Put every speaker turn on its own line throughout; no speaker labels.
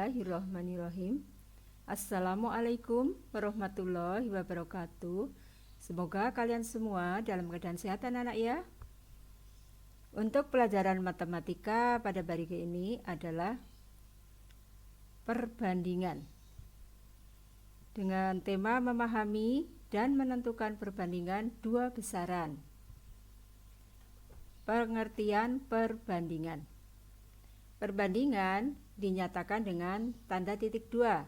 Bismillahirrahmanirrahim. Assalamualaikum warahmatullahi wabarakatuh. Semoga kalian semua dalam keadaan sehat anak-anak ya. Untuk pelajaran matematika pada hari ini adalah perbandingan dengan tema memahami dan menentukan perbandingan dua besaran. Pengertian perbandingan. Perbandingan dinyatakan dengan tanda titik dua.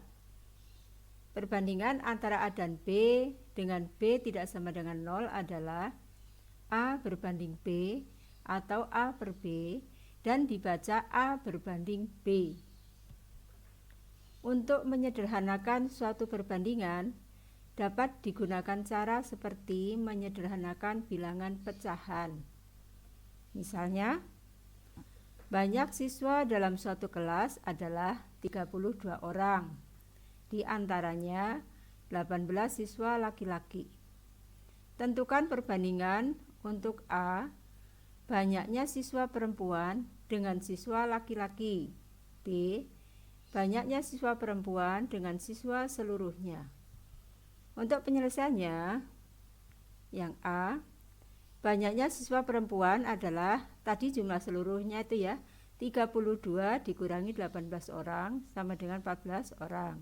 Perbandingan antara A dan B dengan B tidak sama dengan 0 adalah A berbanding B atau A per B dan dibaca A berbanding B. Untuk menyederhanakan suatu perbandingan dapat digunakan cara seperti menyederhanakan bilangan pecahan. Misalnya, banyak siswa dalam suatu kelas adalah 32 orang. Di antaranya 18 siswa laki-laki. Tentukan perbandingan untuk A, banyaknya siswa perempuan dengan siswa laki-laki. B, banyaknya siswa perempuan dengan siswa seluruhnya. Untuk penyelesaiannya, yang A, banyaknya siswa perempuan adalah tadi jumlah seluruhnya itu ya 32 dikurangi 18 orang sama dengan 14 orang.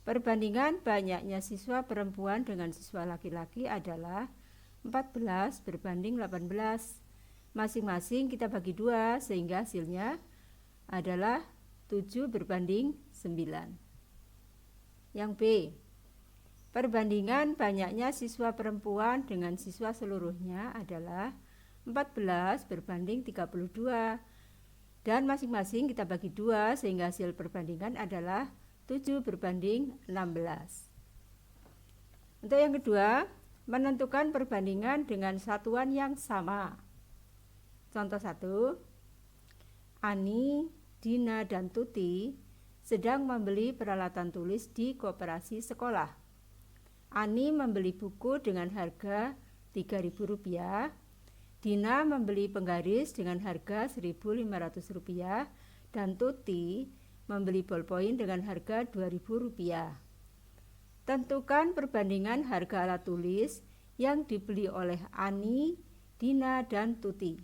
Perbandingan banyaknya siswa perempuan dengan siswa laki-laki adalah 14 berbanding 18. Masing-masing kita bagi 2 sehingga hasilnya adalah 7 berbanding 9. Yang B, perbandingan banyaknya siswa perempuan dengan siswa seluruhnya adalah 14 berbanding 32 dan masing-masing kita bagi 2 sehingga hasil perbandingan adalah 7 berbanding 16. Untuk yang kedua, menentukan perbandingan dengan satuan yang sama. Contoh 1, Ani, Dina, dan Tuti sedang membeli peralatan tulis di koperasi sekolah. Ani membeli buku dengan harga Rp3.000, Dina membeli penggaris dengan harga Rp1.500, dan Tuti membeli bolpoin dengan harga Rp2.000. Tentukan perbandingan harga alat tulis yang dibeli oleh Ani, Dina, dan Tuti.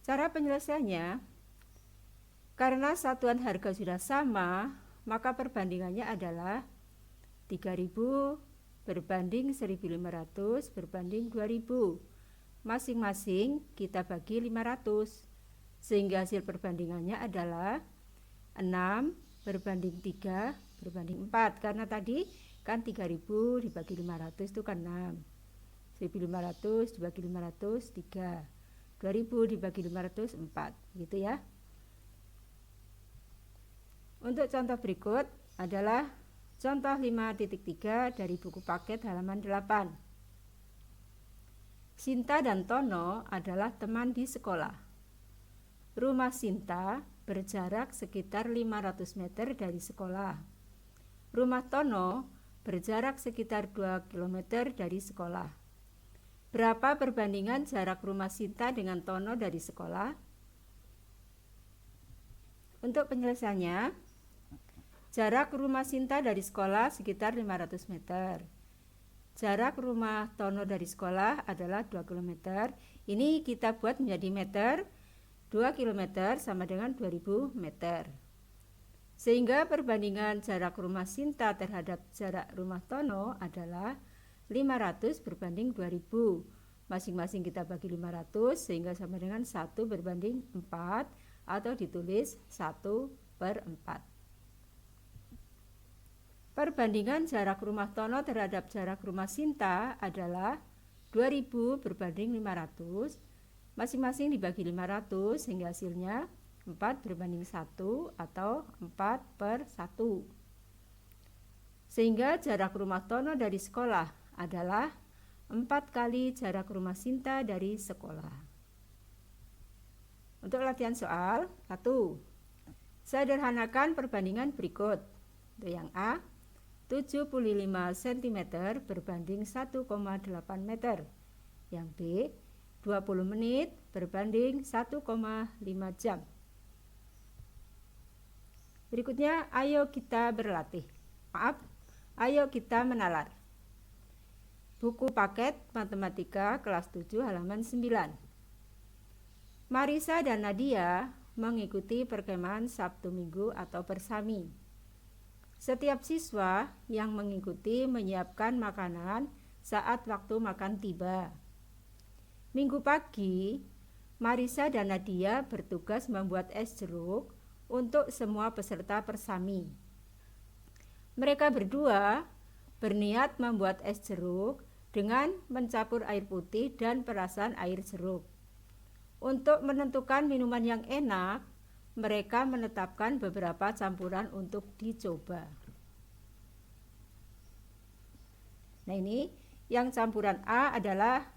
Cara penyelesaiannya, karena satuan harga sudah sama, maka perbandingannya adalah 3.000 berbanding 1.500 berbanding 2.000. Masing-masing kita bagi 500. Sehingga hasil perbandingannya adalah 6 berbanding 3 berbanding 4. Karena tadi kan 3.000 dibagi 500 itu kan 6. 1.500 dibagi 500 3. 2.000 dibagi 500 4. Gitu ya. Untuk contoh berikut adalah contoh 5.3 dari buku paket halaman 8. Sinta dan Tono adalah teman di sekolah. Rumah Sinta berjarak sekitar 500 meter dari sekolah. Rumah Tono berjarak sekitar 2 km dari sekolah. Berapa perbandingan jarak rumah Sinta dengan Tono dari sekolah? Untuk penyelesaiannya, jarak rumah Sinta dari sekolah sekitar 500 meter. Jarak rumah Tono dari sekolah adalah 2 km. Ini kita buat menjadi meter. 2 km sama dengan 2000 meter. Sehingga perbandingan jarak rumah Sinta terhadap jarak rumah Tono adalah 500 berbanding 2000. Masing-masing kita bagi 500 sehingga sama dengan 1 berbanding 4 atau ditulis 1/4. Perbandingan jarak rumah Tono terhadap jarak rumah Sinta adalah 2000 berbanding 500. Masing-masing dibagi 500 sehingga hasilnya 4 berbanding 1 atau 4/1. Sehingga jarak rumah Tono dari sekolah adalah 4 kali jarak rumah Sinta dari sekolah. Untuk latihan soal 1. Sederhanakan perbandingan berikut. Untuk yang A, 75 cm berbanding 1,8 meter. Yang B, 20 menit berbanding 1,5 jam. Berikutnya, ayo kita berlatih. Ayo kita menalar. Buku paket Matematika kelas 7 halaman 9. Marisa dan Nadia mengikuti perkemahan Sabtu Minggu atau persami. Setiap siswa yang mengikuti menyiapkan makanan saat waktu makan tiba. Minggu pagi, Marisa dan Nadia bertugas membuat es jeruk untuk semua peserta persami. Mereka berdua berniat membuat es jeruk dengan mencampur air putih dan perasan air jeruk. Untuk menentukan minuman yang enak, mereka menetapkan beberapa campuran untuk dicoba. Nah, ini yang campuran A adalah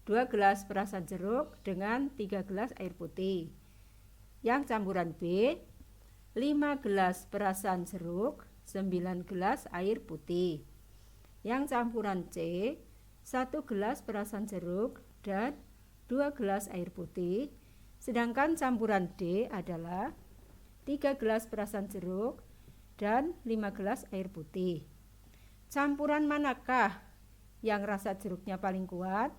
2 gelas perasan jeruk dengan 3 gelas air putih. Yang campuran B, 5 gelas perasan jeruk, 9 gelas air putih. Yang campuran C, 1 gelas perasan jeruk dan 2 gelas air putih. Sedangkan campuran D adalah 3 gelas perasan jeruk dan 5 gelas air putih. Campuran manakah yang rasa jeruknya paling kuat?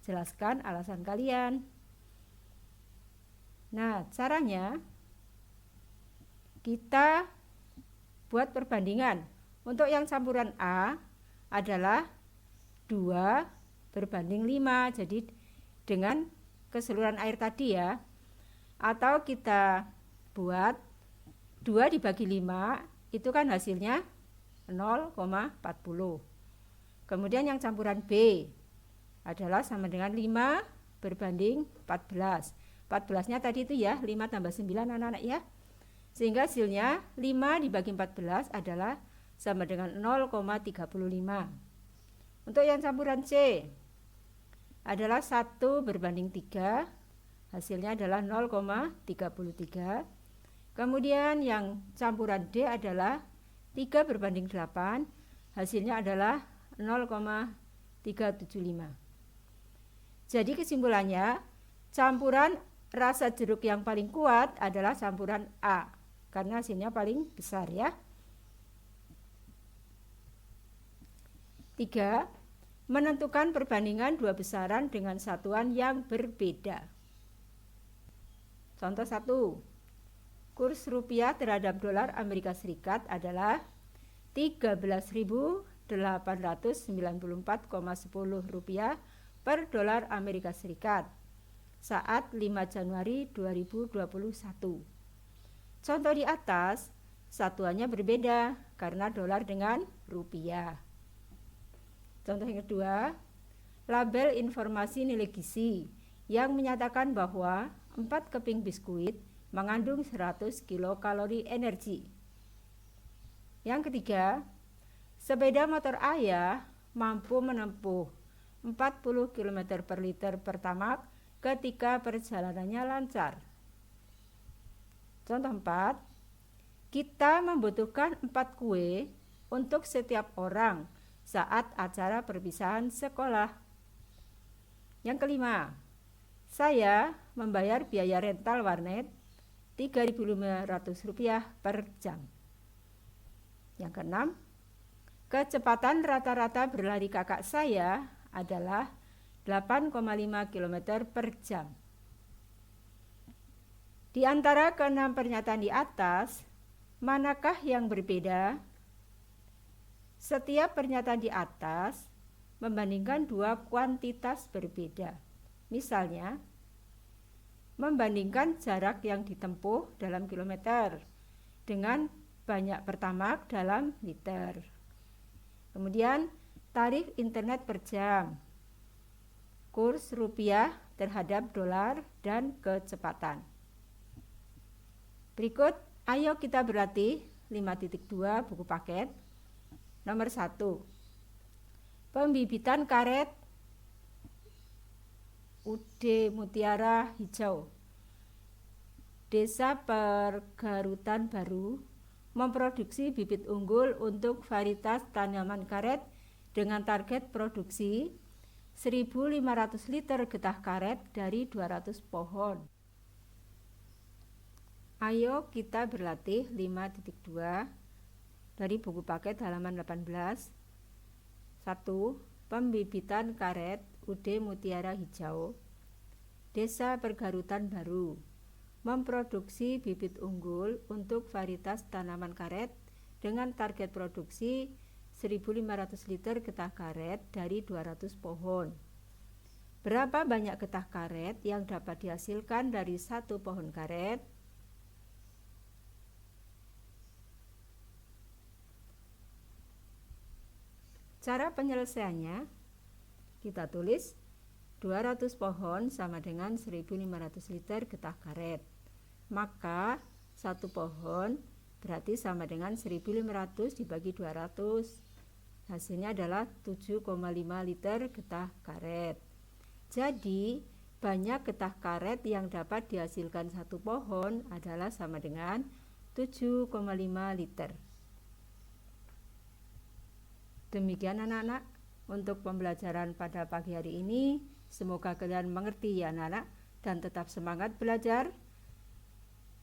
Jelaskan alasan kalian. Nah, caranya kita buat perbandingan. Untuk yang campuran A adalah 2 berbanding 5. Jadi dengan keseluruhan air tadi ya. Atau kita buat 2 dibagi 5, itu kan hasilnya 0,40. Kemudian yang campuran B adalah sama dengan 5 berbanding 14. 14-nya tadi itu ya, 5 tambah 9 anak-anak ya. Sehingga hasilnya 5 dibagi 14 adalah sama dengan 0,35. Untuk yang campuran C adalah 1 berbanding 3, hasilnya adalah 0,33. Kemudian yang campuran D adalah 3 berbanding 8, hasilnya adalah 0,375. Jadi kesimpulannya, campuran rasa jeruk yang paling kuat adalah campuran A, karena hasilnya paling besar ya. 3. Menentukan perbandingan dua besaran dengan satuan yang berbeda. Contoh 1. Kurs rupiah terhadap dolar Amerika Serikat adalah 13.894,10 rupiah per dolar Amerika Serikat saat 5 Januari 2021. Contoh di atas, satuannya berbeda karena dolar dengan rupiah. Contoh yang kedua, label informasi nilai gizi yang menyatakan bahwa 4 keping biskuit mengandung 100 kilokalori energi. Yang ketiga, sepeda motor ayah mampu menempuh 40 km per liter pertamax ketika perjalanannya lancar. Contoh 4, kita membutuhkan 4 kue untuk setiap orang saat acara perpisahan sekolah. Yang kelima, saya membayar biaya rental warnet Rp3.500 per jam. Yang keenam, kecepatan rata-rata berlari kakak saya adalah 8,5 km per jam. Di antara keenam pernyataan di atas, manakah yang berbeda? Setiap pernyataan di atas membandingkan dua kuantitas berbeda. Misalnya, membandingkan jarak yang ditempuh dalam kilometer dengan banyak pertamax dalam liter. Kemudian, tarif internet per jam, kurs rupiah terhadap dolar, dan kecepatan. Berikut, ayo kita berlatih 5.2 buku paket. Nomor 1. Pembibitan karet UD Mutiara Hijau. Desa Pergarutan Baru memproduksi bibit unggul untuk varietas tanaman karet dengan target produksi 1.500 liter getah karet dari 200 pohon. Ayo kita berlatih 5.2 dari buku paket halaman 18. 1. Pembibitan karet UD Mutiara Hijau. Desa Pergarutan Baru memproduksi bibit unggul untuk varietas tanaman karet dengan target produksi 1.500 liter getah karet dari 200 pohon. Berapa banyak getah karet yang dapat dihasilkan dari satu pohon karet? Cara penyelesaiannya, kita tulis 200 pohon sama dengan 1.500 liter getah karet. Maka satu pohon berarti sama dengan 1.500 dibagi 200. Hasilnya adalah 7,5 liter getah karet. Jadi, banyak getah karet yang dapat dihasilkan satu pohon adalah sama dengan 7,5 liter. Demikian anak-anak untuk pembelajaran pada pagi hari ini. Semoga kalian mengerti ya anak-anak dan tetap semangat belajar.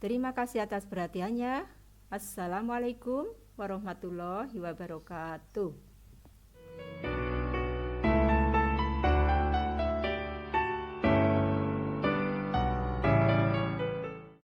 Terima kasih atas perhatiannya. Assalamualaikum warahmatullahi wabarakatuh.